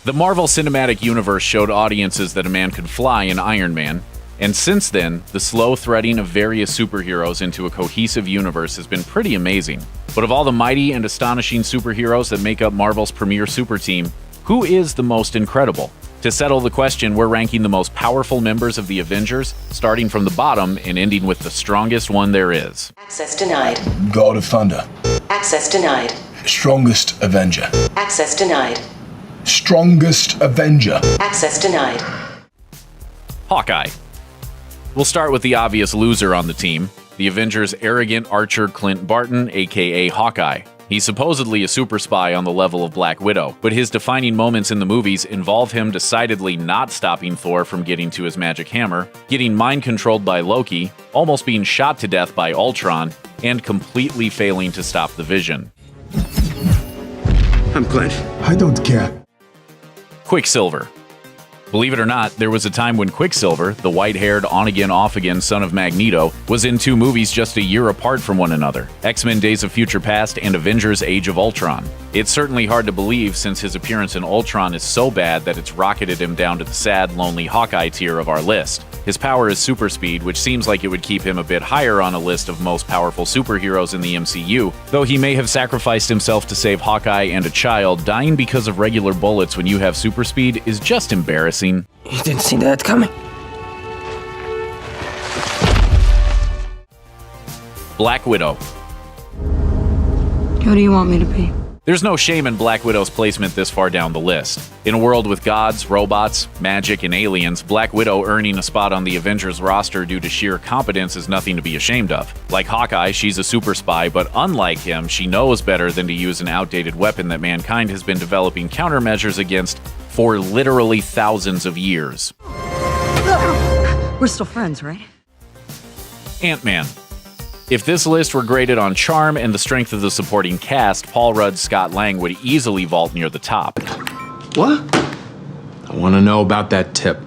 The Marvel Cinematic Universe showed audiences that a man could fly in Iron Man, and since then, the slow threading of various superheroes into a cohesive universe has been pretty amazing. But of all the mighty and astonishing superheroes that make up Marvel's premier super team, who is the most incredible? To settle the question, we're ranking the most powerful members of the Avengers, starting from the bottom and ending with the strongest one there is. Access denied. God of Thunder. Access denied. Strongest Avenger. Access denied. Strongest Avenger. Access denied. Hawkeye. We'll start with the obvious loser on the team, the Avengers' arrogant archer Clint Barton, aka Hawkeye. He's supposedly a super spy on the level of Black Widow, but his defining moments in the movies involve him decidedly not stopping Thor from getting to his magic hammer, getting mind-controlled by Loki, almost being shot to death by Ultron, and completely failing to stop the Vision. I'm Clint. I don't care. Quicksilver. Believe it or not, there was a time when Quicksilver, the white-haired, on-again, off-again son of Magneto, was in two movies just a year apart from one another, X-Men Days of Future Past and Avengers Age of Ultron. It's certainly hard to believe since his appearance in Ultron is so bad that it's rocketed him down to the sad, lonely Hawkeye tier of our list. His power is super speed, which seems like it would keep him a bit higher on a list of most powerful superheroes in the MCU, though he may have sacrificed himself to save Hawkeye and a child. Dying because of regular bullets when you have super speed is just embarrassing. You didn't see that coming. Black Widow. Who do you want me to be? There's no shame in Black Widow's placement this far down the list. In a world with gods, robots, magic, and aliens, Black Widow earning a spot on the Avengers roster due to sheer competence is nothing to be ashamed of. Like Hawkeye, she's a super spy, but unlike him, she knows better than to use an outdated weapon that mankind has been developing countermeasures against for literally thousands of years. We're still friends, right? Ant-Man. If this list were graded on charm and the strength of the supporting cast, Paul Rudd's Scott Lang would easily vault near the top. What? I want to know about that tip.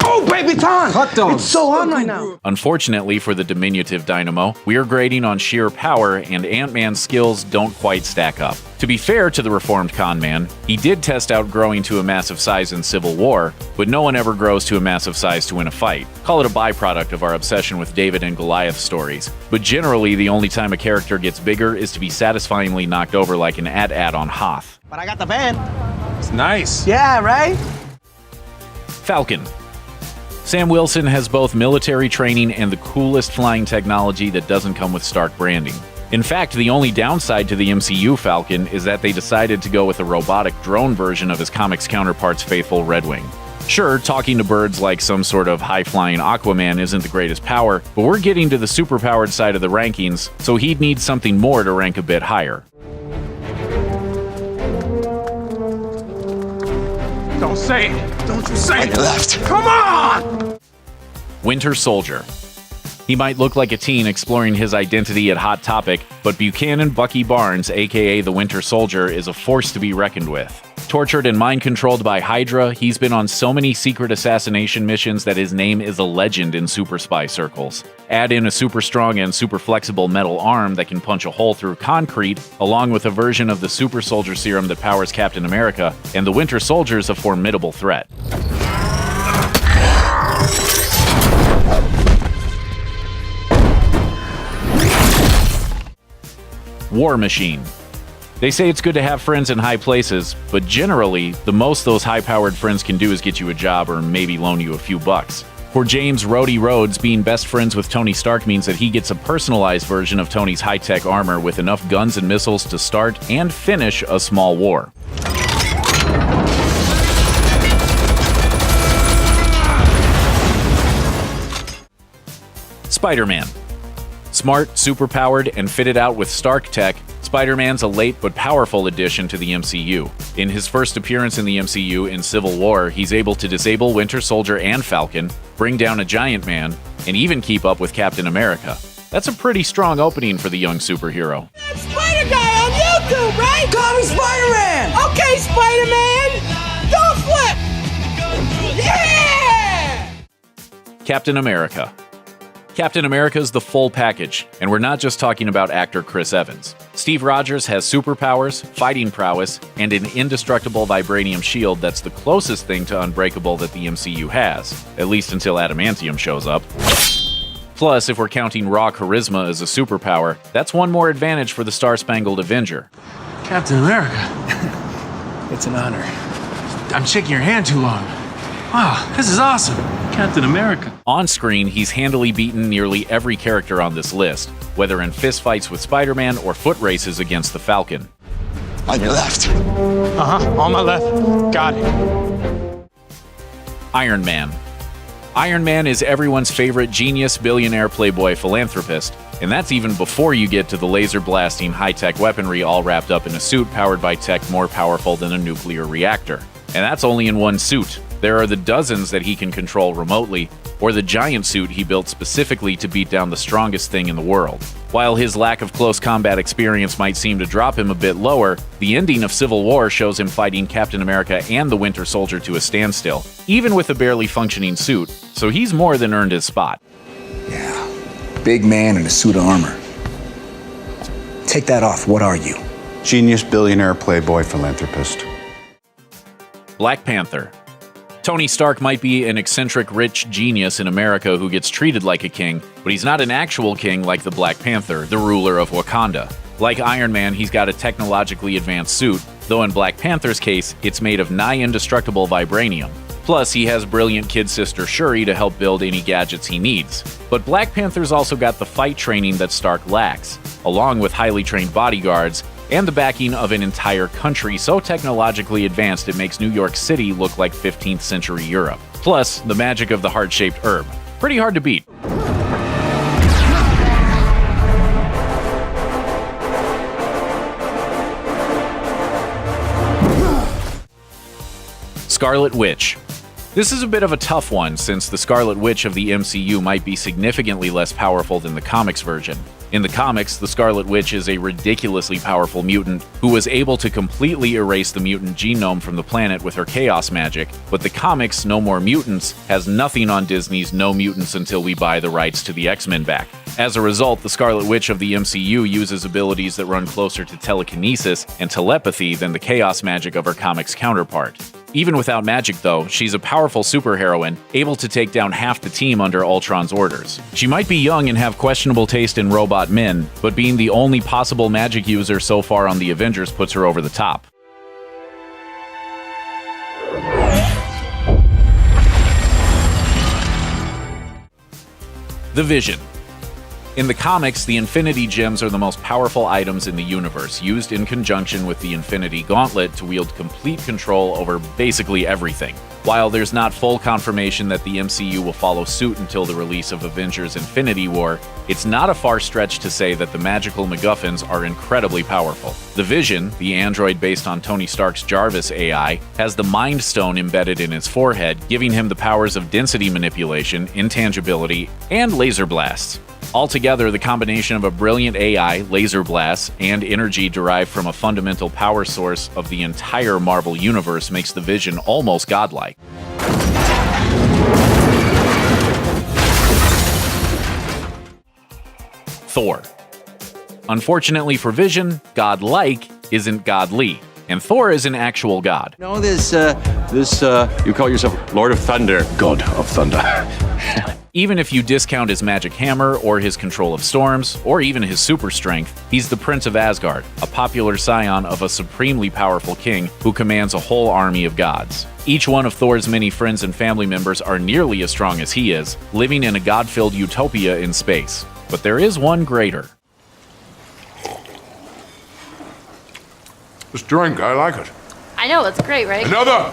Oh, baby time! Hot dogs! It's so on right now! Unfortunately for the diminutive Dynamo, we are grading on sheer power, and Ant-Man's skills don't quite stack up. To be fair to the reformed con man, he did test out growing to a massive size in Civil War, but no one ever grows to a massive size to win a fight. Call it a byproduct of our obsession with David and Goliath stories. But generally, the only time a character gets bigger is to be satisfyingly knocked over like an AT-AT on Hoth. But I got the van. It's nice. Yeah, right? Falcon. Sam Wilson has both military training and the coolest flying technology that doesn't come with Stark branding. In fact, the only downside to the MCU Falcon is that they decided to go with a robotic drone version of his comics counterpart's faithful Red Wing. Sure, talking to birds like some sort of high-flying Aquaman isn't the greatest power, but we're getting to the superpowered side of the rankings, so he'd need something more to rank a bit higher. Don't say it. Don't you say it. Left. Come on! Winter Soldier. He might look like a teen exploring his identity at Hot Topic, but Buchanan Bucky Barnes, aka the Winter Soldier, is a force to be reckoned with. Tortured and mind-controlled by Hydra, he's been on so many secret assassination missions that his name is a legend in super spy circles. Add in a super strong and super flexible metal arm that can punch a hole through concrete, along with a version of the super soldier serum that powers Captain America, and the Winter Soldier's a formidable threat. War Machine. They say it's good to have friends in high places, but generally, the most those high-powered friends can do is get you a job or maybe loan you a few bucks. For James Rhodey Rhodes, being best friends with Tony Stark means that he gets a personalized version of Tony's high-tech armor with enough guns and missiles to start and finish a small war. Spider-Man. Smart, superpowered, and fitted out with Stark tech, Spider-Man's a late but powerful addition to the MCU. In his first appearance in the MCU in Civil War, he's able to disable Winter Soldier and Falcon, bring down a Giant Man, and even keep up with Captain America. That's a pretty strong opening for the young superhero. That Spider guy on YouTube, right? Call me Spider-Man! Okay, Spider-Man! Don't flip! Yeah! Captain America. Captain America's the full package, and we're not just talking about actor Chris Evans. Steve Rogers has superpowers, fighting prowess, and an indestructible vibranium shield that's the closest thing to unbreakable that the MCU has, at least until adamantium shows up. Plus, if we're counting raw charisma as a superpower, that's one more advantage for the Star-Spangled Avenger. Captain America. It's an honor. I'm shaking your hand too long. Wow, this is awesome. Captain America. On screen, he's handily beaten nearly every character on this list, whether in fistfights with Spider-Man or foot races against the Falcon. On your left. On my left. Got it. Iron Man. Iron Man is everyone's favorite genius, billionaire, playboy, philanthropist, and that's even before you get to the laser-blasting, high-tech weaponry all wrapped up in a suit powered by tech more powerful than a nuclear reactor. And that's only in one suit. There are the dozens that he can control remotely, or the giant suit he built specifically to beat down the strongest thing in the world. While his lack of close combat experience might seem to drop him a bit lower, the ending of Civil War shows him fighting Captain America and the Winter Soldier to a standstill, even with a barely functioning suit, so he's more than earned his spot. Yeah, big man in a suit of armor. Take that off, what are you? Genius, billionaire, playboy, philanthropist. Black Panther. Tony Stark might be an eccentric rich genius in America who gets treated like a king, but he's not an actual king like the Black Panther, the ruler of Wakanda. Like Iron Man, he's got a technologically advanced suit, though in Black Panther's case, it's made of nigh-indestructible vibranium. Plus, he has brilliant kid sister Shuri to help build any gadgets he needs. But Black Panther's also got the fight training that Stark lacks, along with highly trained bodyguards, and the backing of an entire country so technologically advanced it makes New York City look like 15th century Europe. Plus, the magic of the heart-shaped herb. Pretty hard to beat. Scarlet Witch. This is a bit of a tough one, since the Scarlet Witch of the MCU might be significantly less powerful than the comics version. In the comics, the Scarlet Witch is a ridiculously powerful mutant who was able to completely erase the mutant genome from the planet with her chaos magic, but the comics No More Mutants has nothing on Disney's No Mutants Until We Buy the Rights to the X-Men back. As a result, the Scarlet Witch of the MCU uses abilities that run closer to telekinesis and telepathy than the chaos magic of her comics counterpart. Even without magic, though, she's a powerful superheroine, able to take down half the team under Ultron's orders. She might be young and have questionable taste in robot men, but being the only possible magic user so far on the Avengers puts her over the top. The Vision. In the comics, the Infinity Gems are the most powerful items in the universe, used in conjunction with the Infinity Gauntlet to wield complete control over basically everything. While there's not full confirmation that the MCU will follow suit until the release of Avengers Infinity War, it's not a far stretch to say that the magical MacGuffins are incredibly powerful. The Vision, the android based on Tony Stark's Jarvis AI, has the Mind Stone embedded in his forehead, giving him the powers of density manipulation, intangibility, and laser blasts. Altogether, the combination of a brilliant AI, laser blasts, and energy derived from a fundamental power source of the entire Marvel Universe makes the Vision almost godlike. Thor. Unfortunately for Vision, godlike isn't godly, and Thor is an actual god. You know, you call yourself Lord of Thunder. God of Thunder. Even if you discount his magic hammer, or his control of storms, or even his super strength, he's the Prince of Asgard, a popular scion of a supremely powerful king who commands a whole army of gods. Each one of Thor's many friends and family members are nearly as strong as he is, living in a god-filled utopia in space. But there is one greater. This drink, I like it. I know, it's great, right? Another!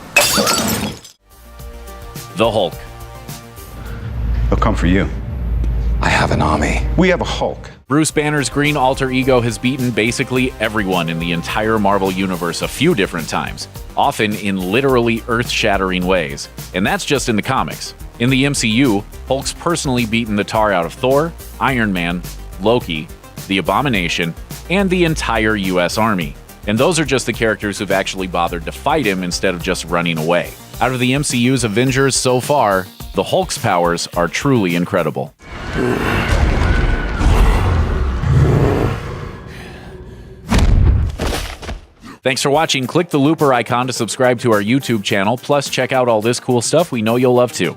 The Hulk. They'll come for you. I have an army. We have a Hulk. Bruce Banner's green alter ego has beaten basically everyone in the entire Marvel Universe a few different times, often in literally earth-shattering ways. And that's just in the comics. In the MCU, Hulk's personally beaten the tar out of Thor, Iron Man, Loki, the Abomination, and the entire US Army. And those are just the characters who've actually bothered to fight him instead of just running away. Out of the MCU's Avengers so far, the Hulk's powers are truly incredible. Thanks for watching. Click the looper icon to subscribe to our YouTube channel. Plus, check out all this cool stuff we know you'll love too.